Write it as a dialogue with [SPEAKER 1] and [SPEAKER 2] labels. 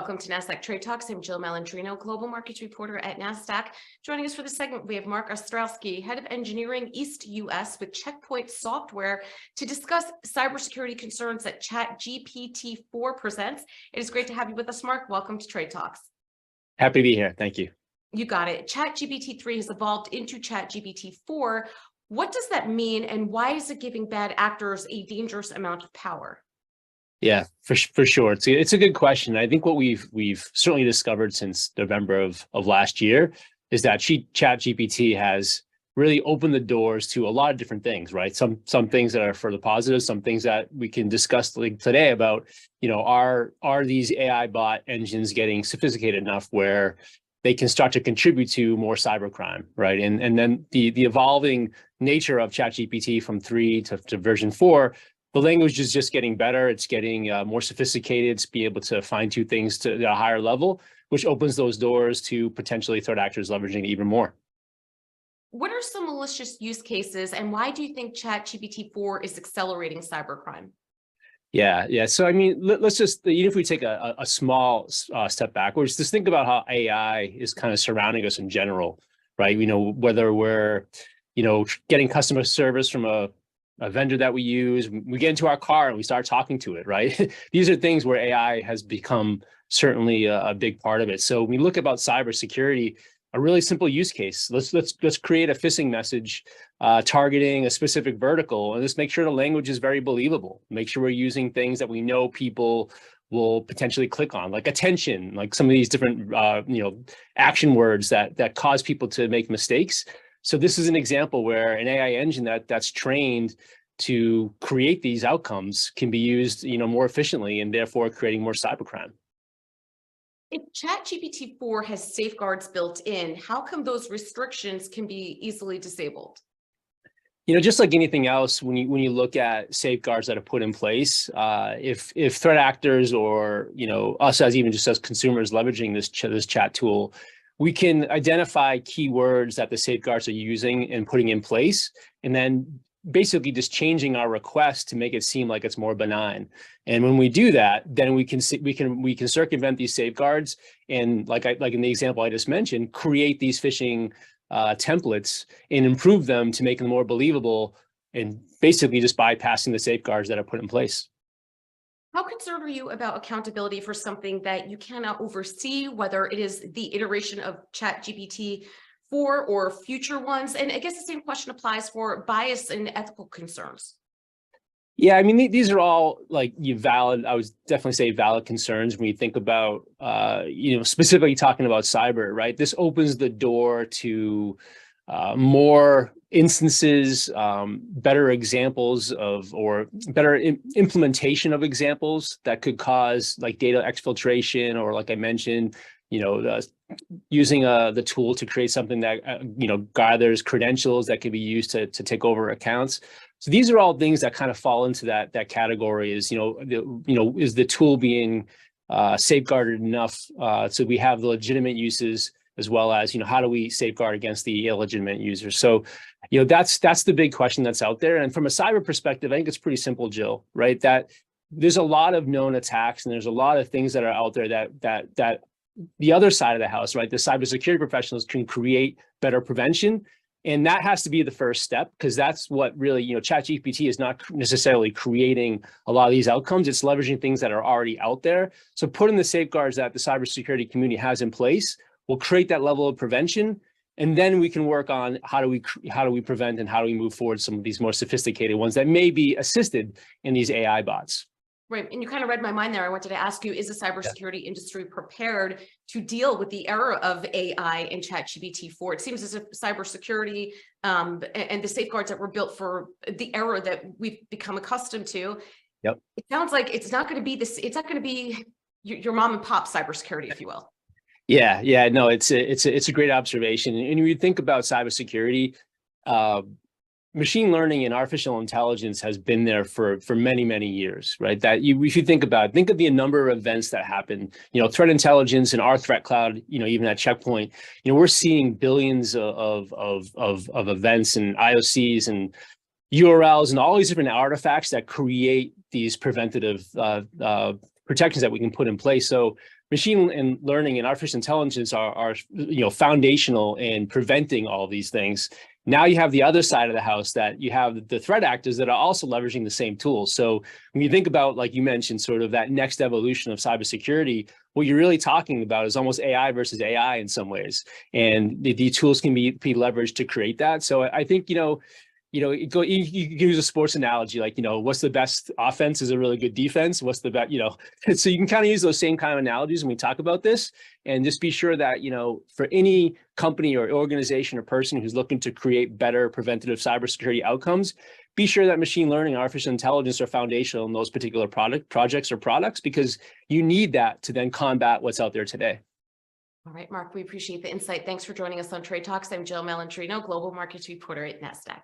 [SPEAKER 1] Welcome to Nasdaq Trade Talks. I'm Jill Malandrino, Global Markets Reporter at Nasdaq. Joining us for this segment, we have Mark Ostrowski, Head of Engineering East US with Checkpoint Software, to discuss cybersecurity concerns that ChatGPT4 presents. It is great to have you with us, Mark. Welcome to Trade Talks.
[SPEAKER 2] Happy to be here. Thank you.
[SPEAKER 1] You got it. ChatGPT3 has evolved into ChatGPT4. What does that mean, and why is it giving bad actors a dangerous amount of power?
[SPEAKER 2] Yeah, for sure. It's a good question. I think what we've certainly discovered since November of last year is that ChatGPT has really opened the doors to a lot of different things, right? Some things that are for the positive, some things that we can discuss like today about, are these AI bot engines getting sophisticated enough where they can start to contribute to more cybercrime, right? And then the evolving nature of ChatGPT from 3 to version 4. The language is just getting better. It's getting more sophisticated to be able to fine-tune things to a higher level, which opens those doors to potentially threat actors leveraging it even more.
[SPEAKER 1] What are some malicious use cases, and why do you think ChatGPT4 is accelerating cybercrime?
[SPEAKER 2] Yeah. So, I mean, let's just, even if we take a small step backwards, just think about how AI is kind of surrounding us in general, right? Whether we're, getting customer service from a vendor that we use, we get into our car and we start talking to it, right? These are things where AI has become certainly a big part of it. So when we look about cybersecurity, a really simple use case, let's create a phishing message targeting a specific vertical, and let's make sure the language is very believable. Make sure we're using things that we know people will potentially click on, like attention, like some of these different action words that cause people to make mistakes. So this is an example where an AI engine that's trained to create these outcomes can be used, more efficiently, and therefore creating more cybercrime.
[SPEAKER 1] If ChatGPT4 has safeguards built in, how come those restrictions can be easily disabled?
[SPEAKER 2] Just like anything else, when you look at safeguards that are put in place, if threat actors or us as consumers leveraging this chat tool, we can identify keywords that the safeguards are using and putting in place, and then basically just changing our request to make it seem like it's more benign. And when we do that, then we can circumvent these safeguards, and like in the example I just mentioned, create these phishing templates and improve them to make them more believable, and basically just bypassing the safeguards that are put in place.
[SPEAKER 1] How concerned are you about accountability for something that you cannot oversee, whether it is the iteration of ChatGPT4 or future ones? And I guess the same question applies for bias and ethical concerns.
[SPEAKER 2] Yeah, I mean, these are all valid, I would definitely say valid concerns when you think about, specifically talking about cyber, right? This opens the door to more instances, better examples or better implementation of examples that could cause data exfiltration, or like I mentioned, using the tool to create something that gathers credentials that can be used to take over accounts. So these are all things that kind of fall into that category. Is is the tool being safeguarded enough so we have the legitimate uses, as well as how do we safeguard against the illegitimate users? So that's the big question that's out there. And from a cyber perspective, I think it's pretty simple, Jill, right? That there's a lot of known attacks, and there's a lot of things that are out there that the other side of the house, right, the cybersecurity professionals can create better prevention. And that has to be the first step, because that's what really, ChatGPT is not necessarily creating a lot of these outcomes. It's leveraging things that are already out there. So putting the safeguards that the cybersecurity community has in place will create that level of prevention. And then we can work on how do we prevent, and how do we move forward some of these more sophisticated ones that may be assisted in these AI bots.
[SPEAKER 1] Right. And you kind of read my mind there. I wanted to ask you, is the cybersecurity industry prepared to deal with the era of AI and ChatGPT4? It seems as if cybersecurity and the safeguards that were built for the era that we've become accustomed to.
[SPEAKER 2] Yep.
[SPEAKER 1] It sounds like it's not going to be this. It's not going to be your mom and pop cybersecurity, if you will.
[SPEAKER 2] Yeah. No, it's a great observation. And when you think about cybersecurity, machine learning and artificial intelligence has been there for many years, right? If you think about it, think of the number of events that happen, threat intelligence and our threat cloud, even at Checkpoint, we're seeing billions of events and IOCs and URLs and all these different artifacts that create these preventative protections that we can put in place. So machine and learning and artificial intelligence are foundational in preventing all these things. Now you have the other side of the house, that you have the threat actors that are also leveraging the same tools. So when you think about, like you mentioned, sort of that next evolution of cybersecurity, what you're really talking about is almost AI versus AI in some ways. And the tools can be leveraged to create that. So I think, you can use a sports analogy, like, what's the best offense is a really good defense. What's the best, so you can kind of use those same kind of analogies when we talk about this, and just be sure that, for any company or organization or person who's looking to create better preventative cybersecurity outcomes, be sure that machine learning, artificial intelligence are foundational in those particular projects or products, because you need that to then combat what's out there today.
[SPEAKER 1] All right, Mark, we appreciate the insight. Thanks for joining us on Trade Talks. I'm Jill Malandrino, Global Markets Reporter at Nasdaq.